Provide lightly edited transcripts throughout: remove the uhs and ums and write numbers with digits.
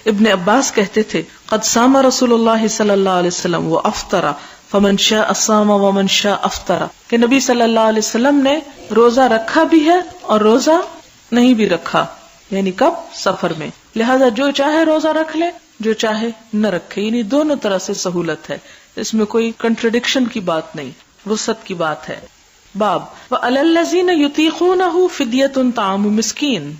ابن عباس کہتے تھے قد صام رسول اللہ صلی اللہ علیہ وسلم وافطر فمن شاء صام ومن شاء افطر، کہ نبی صلی اللہ علیہ وسلم نے روزہ رکھا بھی ہے اور روزہ نہیں بھی رکھا، یعنی کب؟ سفر میں، لہذا جو چاہے روزہ رکھ لے، جو چاہے نہ رکھے، یعنی دونوں طرح سے سہولت ہے، اس میں کوئی کنٹرڈکشن کی بات نہیں، وسعت کی بات ہے۔ باب وعلی الذین یطیقونہ فدیۃ طعام مسکین،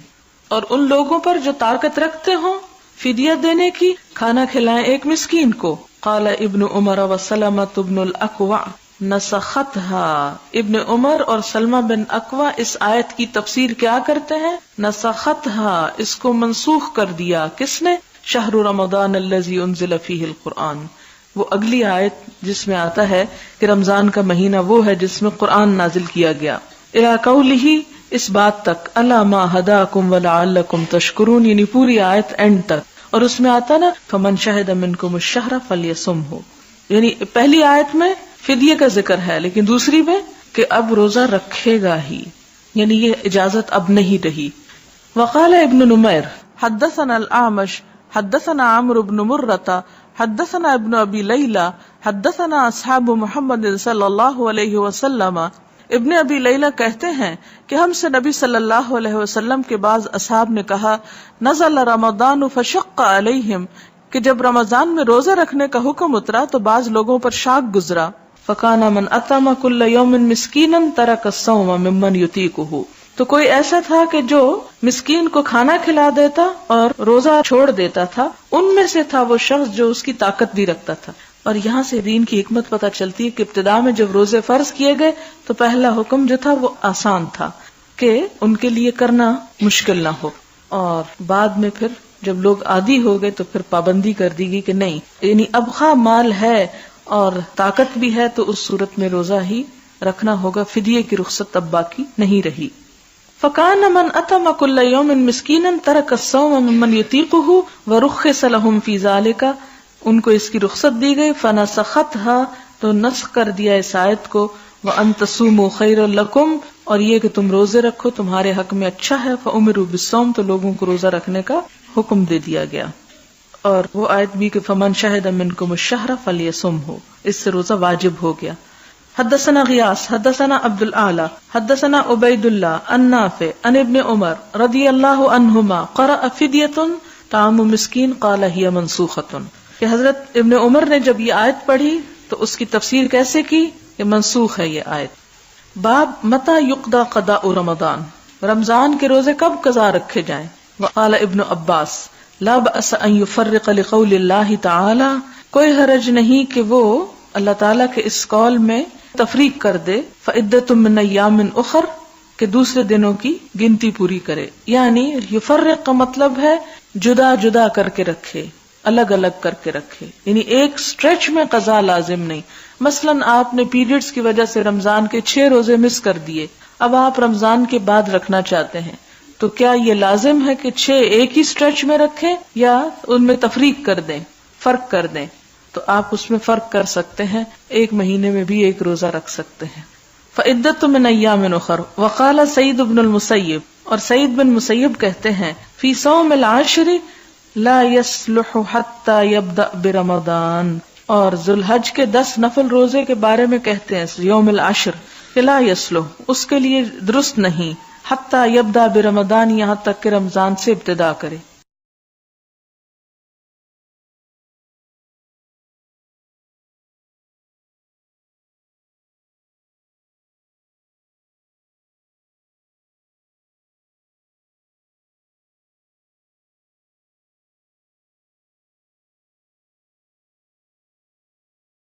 اور ان لوگوں پر جو طاقت رکھتے ہوں فدیہ دینے کی، کھانا کھلائیں ایک مسکین کو۔ قال ابن عمر وسلمۃ بن الاکوع نسختها، ابن عمر اور سلمہ بن اکوع اس آیت کی تفسیر کیا کرتے ہیں؟ نسختها، اس کو منسوخ کر دیا، کس نے؟ شہر رمضان الذی انزل فیہ القرآن، وہ اگلی آیت جس میں آتا ہے کہ رمضان کا مہینہ وہ ہے جس میں قرآن نازل کیا گیا، الی قولہ، اس بات تک، الا ما ہداکم ولعلکم تشکرون، یعنی پوری آیت اینڈ تک، اور اس میں آتا نا فمن شہد منکم الشہر فلیصمہ، یعنی پہلی آیت میں فدیے کا ذکر ہے لیکن دوسری میں کہ اب روزہ رکھے گا ہی، یعنی یہ اجازت اب نہیں رہی۔ وقال ابن نمیر حدثنا الاعمش حدثنا عمرو بن مرة حدثنا ابن ابی لیلى حدثنا اصحاب محمد صلی اللہ علیہ وسلم، ابن ابی لیلہ کہتے ہیں کہ ہم سے نبی صلی اللہ علیہ وسلم کے بعض اصحاب نے کہا نزل رمضان فشق علیہم، کہ جب رمضان میں روزہ رکھنے کا حکم اترا تو بعض لوگوں پر شاق گزرا، فکان من اطعم کل یوم مسکینا ترک الصوم ممن یطیقہ، تو کوئی ایسا تھا کہ جو مسکین کو کھانا کھلا دیتا اور روزہ چھوڑ دیتا تھا، ان میں سے تھا وہ شخص جو اس کی طاقت بھی رکھتا تھا۔ اور یہاں سے دین کی حکمت پتہ چلتی ہے کہ ابتدا میں جب روزے فرض کیے گئے تو پہلا حکم جو تھا وہ آسان تھا کہ ان کے لیے کرنا مشکل نہ ہو، اور بعد میں پھر جب لوگ عادی ہو گئے تو پھر پابندی کر دی گئی کہ نہیں، یعنی اب خواہ مال ہے اور طاقت بھی ہے تو اس صورت میں روزہ ہی رکھنا ہوگا، فدیے کی رخصت اب باقی نہیں رہی۔ فَكَانَ مَنْ أَطْعَمَ كُلَّ يَوْمٍ مِسْكِينًا تَرَكَ الصَّوْمَ مِمَّنْ يُطِيقُهُ وَرُخِّصَ لَهُمْ فِي ذَلِكَ، ان کو اس کی رخصت دی گئی، فَنَسَخَتْهَا، تو نسخ کر دیا اس آیت کو، وَأَن تَصُومُوا خَيْرٌ لَكُمْ، اور یہ کہ تم روزے رکھو تمہارے حق میں اچھا ہے، فَأُمِرُوا بِالصَّوْمِ، تو لوگوں کو روزہ رکھنے کا حکم دے دیا گیا۔ اور وہ آیت بھی کہ فَمَنْ شَهِدَ مِنْكُمُ الشَّهْرَ فَلْيَصُمْهُ، اس سے روزہ واجب ہو گیا۔ حدثنا غیاث حدثنا عبد الاعلی حدثنا عبید اللہ عن نافع عن ابن عمر رضی اللہ عنہما قرأ فدیۃ طعام مسکین قال ہی منسوخۃ، کہ حضرت ابن عمر نے جب یہ آیت پڑھی تو اس کی تفسیر کیسے کی کہ منسوخ ہے یہ آیت۔ باب متى یقضى قضاء رمضان، رمضان کے روزے کب قضا رکھے جائیں۔ وقال ابن عباس لا بأس ان يفرق لقول اللہ تعالی، کوئی حرج نہیں کہ وہ اللہ تعالیٰ کے اس قول میں تفریق کر دے، فعدۃ من ایام اخر، کہ دوسرے دنوں کی گنتی پوری کرے، یعنی یفرق کا مطلب ہے جدا جدا کر کے رکھے، الگ الگ کر کے رکھے، یعنی ایک سٹریچ میں قضا لازم نہیں۔ مثلا آپ نے پیریڈز کی وجہ سے رمضان کے 6 روزے مس کر دیے، اب آپ رمضان کے بعد رکھنا چاہتے ہیں، تو کیا یہ لازم ہے کہ 6 ایک ہی سٹریچ میں رکھیں یا ان میں تفریق کر دیں، فرق کر دیں؟ تو آپ اس میں فرق کر سکتے ہیں، ایک مہینے میں بھی ایک روزہ رکھ سکتے ہیں۔ فعدۃ من ایام اخر۔ وقال سعید بن المسیب، اور سعید بن مسیب کہتے ہیں فی صوم العشر لا یصلح حتی یبدأ برمضان، اور ذوالحج کے 10 نفل روزے کے بارے میں کہتے ہیں یوم العشر کہ لا یصلح، اس کے لیے درست نہیں، حتی یبدأ برمضان، یہاں تک کہ رمضان سے ابتدا کرے۔